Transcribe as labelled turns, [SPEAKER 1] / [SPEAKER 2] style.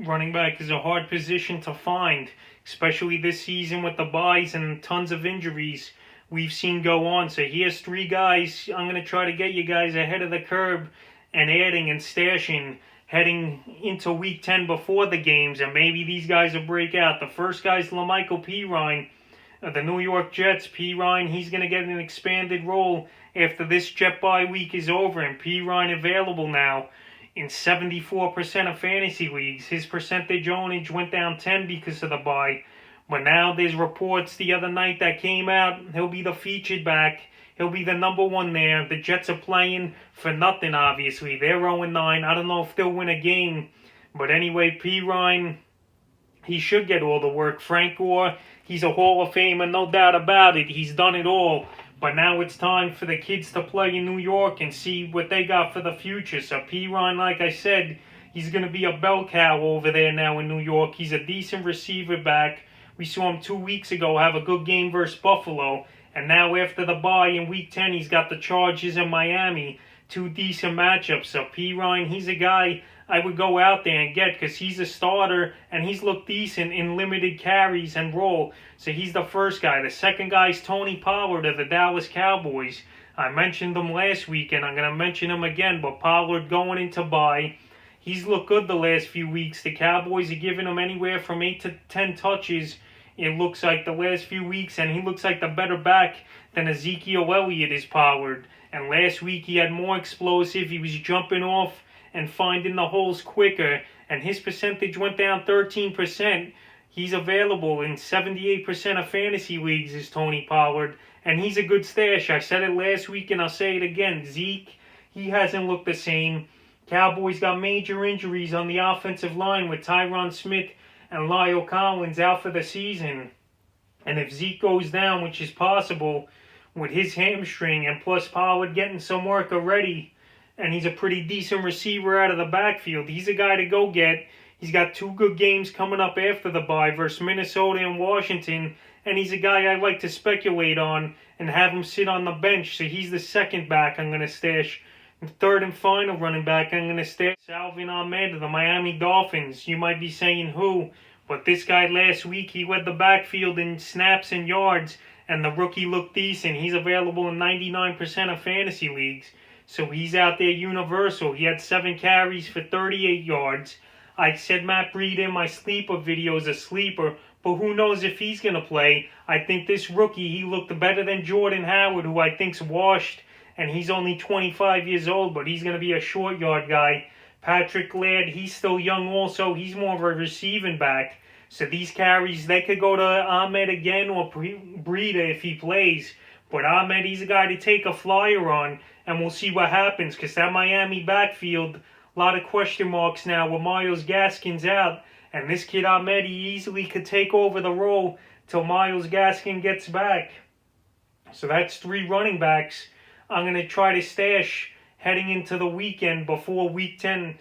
[SPEAKER 1] Running back is a hard position to find, especially this season with the buys and tons of injuries we've seen go on. So here's three guys I'm going to try to get you guys ahead of the curve and adding and stashing heading into Week 10 before the games, and maybe these guys will break out. The first guy's LaMichael Pirine of the New York Jets. Pirine, he's going to get an expanded role after this Jet bye week is over, and Pirine available now in 74% of fantasy leagues. His percentage ownage went down 10 because of the bye. But now there's reports the other night that came out. He'll be the featured back. He'll be the number one there. The Jets are playing for nothing, obviously. They're 0-9. I don't know if they'll win a game. But anyway, Pirine, he should get all the work. Frank Gore, he's a Hall of Famer, no doubt about it. He's done it all. But now it's time for the kids to play in New York and see what they got for the future. So Pirine, like I said, he's going to be a bell cow over there now in New York. He's a decent receiver back. We saw him 2 weeks ago have a good game versus Buffalo. And now after the bye in Week 10, he's got the Chargers and Miami. Two decent matchups. So Pirine, he's a guy I would go out there and get because he's a starter and he's looked decent in limited carries and role. So he's the first guy. The second guy is Tony Pollard of the Dallas Cowboys. I mentioned him last week and I'm going to mention him again, but Pollard going into bye. He's looked good the last few weeks. The Cowboys are giving him anywhere from 8 to 10 touches, it looks like, the last few weeks, and he looks like the better back than Ezekiel Elliott is, Pollard. And last week he had more explosive. He was jumping off and finding the holes quicker, and his percentage went down 13%. He's available in 78% of fantasy leagues, is Tony Pollard, and he's a good stash. I said it last week and I'll say it again. Zeke, he hasn't looked the same. Cowboys got major injuries on the offensive line with Tyron Smith and Lyle Collins out for the season. And if Zeke goes down, which is possible, with his hamstring and plus Pollard getting some work already, and he's a pretty decent receiver out of the backfield, he's a guy to go get. He's got 2 good games coming up after the bye versus Minnesota and Washington, and he's a guy I like to speculate on and have him sit on the bench. So he's the second back I'm going to stash. The third and final running back I'm going to stash, Salvon Ahmed of the Miami Dolphins. You might be saying who, but this guy last week, he led the backfield in snaps and yards, and the rookie looked decent. He's available in 99% of fantasy leagues. So he's out there universal. He had 7 carries for 38 yards. I said Matt Breed in my sleeper video is a sleeper, but who knows if he's going to play. I think this rookie, he looked better than Jordan Howard, who I think's washed, and he's only 25 years old, but he's going to be a short yard guy. Patrick Laird, he's still young also. He's more of a receiving back. So these carries, they could go to Ahmed again or Breida if he plays. But Ahmed, he's a guy to take a flyer on, and we'll see what happens, because that Miami backfield, a lot of question marks now with Myles Gaskin's out. And this kid Ahmed, he easily could take over the role till Myles Gaskin gets back. So that's 3 running backs I'm going to try to stash heading into the weekend before Week 10.